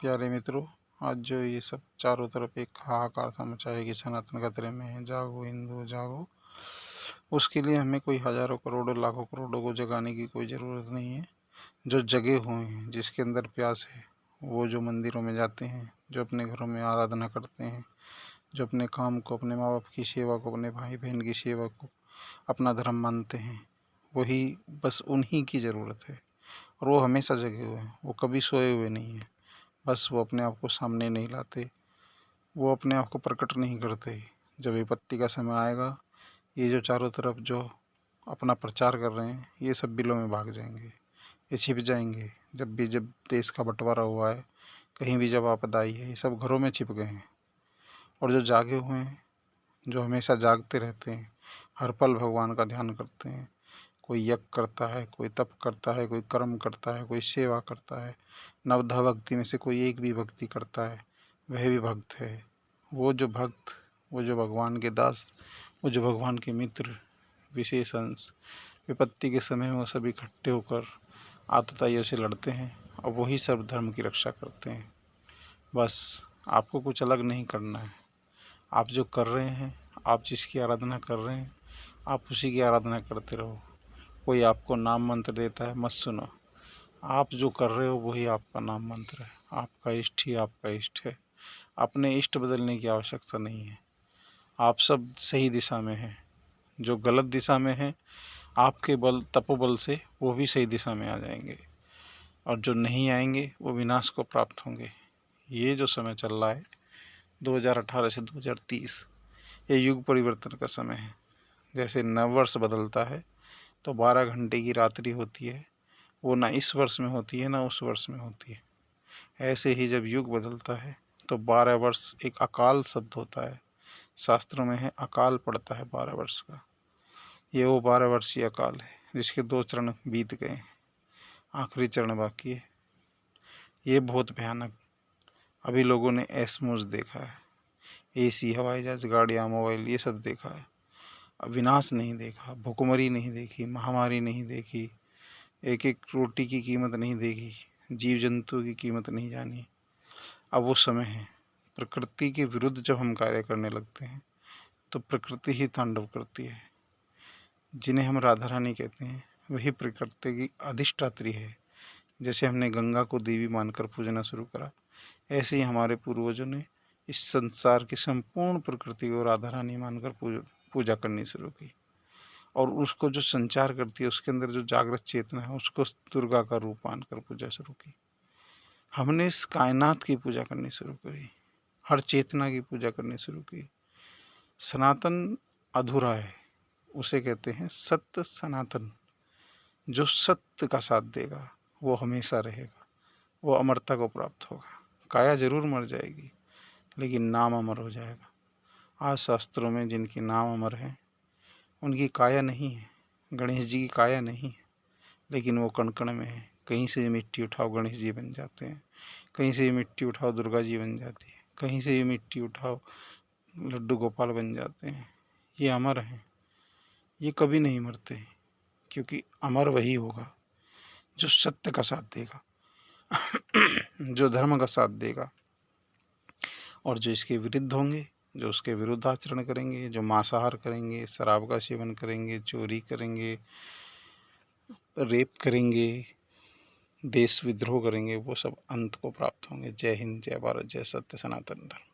प्यारे मित्रों, आज जो ये सब चारों तरफ एक हाहाकार सा मचा है कि सनातन खतरे में है, जागो हिंदू जागो। उसके लिए हमें कोई हजारों करोड़ों लाखों करोड़ों को जगाने की कोई ज़रूरत नहीं है। जो जगे हुए हैं, जिसके अंदर प्यास है, वो जो मंदिरों में जाते हैं, जो अपने घरों में आराधना करते हैं, जो अपने काम को, अपने माँ बाप की सेवा को, अपने भाई बहन की सेवा को अपना धर्म मानते हैं, वही बस उन्हीं की ज़रूरत है। और वो हमेशा जगे हुए हैं, वो कभी सोए हुए नहीं हैं। बस वो अपने आप को सामने नहीं लाते, वो अपने आप को प्रकट नहीं करते। जब विपत्ति का समय आएगा, ये जो चारों तरफ जो अपना प्रचार कर रहे हैं, ये सब बिलों में भाग जाएंगे, ये छिप जाएंगे। जब देश का बंटवारा हुआ है, कहीं भी जब आपदा आई है, ये सब घरों में छिप गए हैं। और जो जागे हुए हैं, जो हमेशा जागते रहते हैं, हर पल भगवान का ध्यान करते हैं, कोई यज्ञ करता है, कोई तप करता है, कोई कर्म करता है, कोई सेवा करता है, नवधा भक्ति में से कोई एक भी भक्ति करता है, वह भी भक्त है। वो जो भक्त, वो जो भगवान के दास, वो जो भगवान के मित्र, विशेष अंश, विपत्ति के समय में वो सब इकट्ठे होकर आतताइयों से लड़ते हैं और वही सब धर्म की रक्षा करते हैं। बस आपको कुछ अलग नहीं करना है। आप जो कर रहे हैं, आप जिसकी आराधना कर रहे हैं, आप उसी की आराधना करते रहो। कोई आपको नाम मंत्र देता है, मत सुनो। आप जो कर रहे हो वही आपका नाम मंत्र है। आपका इष्ट ही आपका इष्ट है। अपने इष्ट बदलने की आवश्यकता नहीं है। आप सब सही दिशा में हैं। जो गलत दिशा में हैं, आपके बल तपोबल से वो भी सही दिशा में आ जाएंगे, और जो नहीं आएंगे वो विनाश को प्राप्त होंगे। ये जो समय चल रहा है 2018 से 2030, ये युग परिवर्तन का समय है। जैसे नववर्ष बदलता है तो 12 घंटे की रात्रि होती है, वो ना इस वर्ष में होती है ना उस वर्ष में होती है। ऐसे ही जब युग बदलता है तो 12 वर्ष एक अकाल शब्द होता है। शास्त्रों में है अकाल पड़ता है 12 वर्ष का। ये वो 12 वर्षीय अकाल है जिसके 2 चरण बीत गए, आखिरी चरण बाकी है। ये बहुत भयानक। अभी लोगों ने ऐश मौज देखा है, एसी, हवाई जहाज, गाड़ियाँ, मोबाइल, ये सब देखा है। विनाश नहीं देखा, भुखमरी नहीं देखी, महामारी नहीं देखी, एक एक रोटी की कीमत नहीं देखी, जीव जंतु की कीमत नहीं जानी। अब वो समय है, प्रकृति के विरुद्ध जब हम कार्य करने लगते हैं तो प्रकृति ही तांडव करती है। जिन्हें हम राधा रानी कहते हैं, वही प्रकृति की अधिष्ठात्री है। जैसे हमने गंगा को देवी मानकर पूजना शुरू करा, ऐसे ही हमारे पूर्वजों ने इस संसार की संपूर्ण प्रकृति को राधा रानी मानकर पूजा करनी शुरू की। और उसको जो संचार करती है, उसके अंदर जो जागृत चेतना है, उसको दुर्गा का रूप मानकर पूजा शुरू की। हमने इस कायनात की पूजा करनी शुरू करी, हर चेतना की पूजा करनी शुरू की। सनातन अधूरा है, उसे कहते हैं सत्य सनातन। जो सत्य का साथ देगा वो हमेशा रहेगा, वो अमरता को प्राप्त होगा। काया जरूर मर जाएगी, लेकिन नाम अमर हो जाएगा। आज शास्त्रों में जिनकी नाम अमर है, उनकी काया नहीं है। गणेश जी की काया नहीं है, लेकिन वो कण कण में है। कहीं से मिट्टी उठाओ गणेश जी बन जाते हैं, कहीं से मिट्टी उठाओ दुर्गा जी बन जाती है, कहीं से मिट्टी उठाओ लड्डू गोपाल बन जाते हैं। ये अमर हैं, ये कभी नहीं मरते, क्योंकि अमर वही होगा जो सत्य का साथ देगा, जो धर्म का साथ देगा। और जो इसके विरुद्ध होंगे, जो उसके विरुद्ध आचरण करेंगे, जो मांसाहार करेंगे, शराब का सेवन करेंगे, चोरी करेंगे, रेप करेंगे, देश विद्रोह करेंगे, वो सब अंत को प्राप्त होंगे। जय हिंद, जय भारत, जय सत्य सनातन धर्म।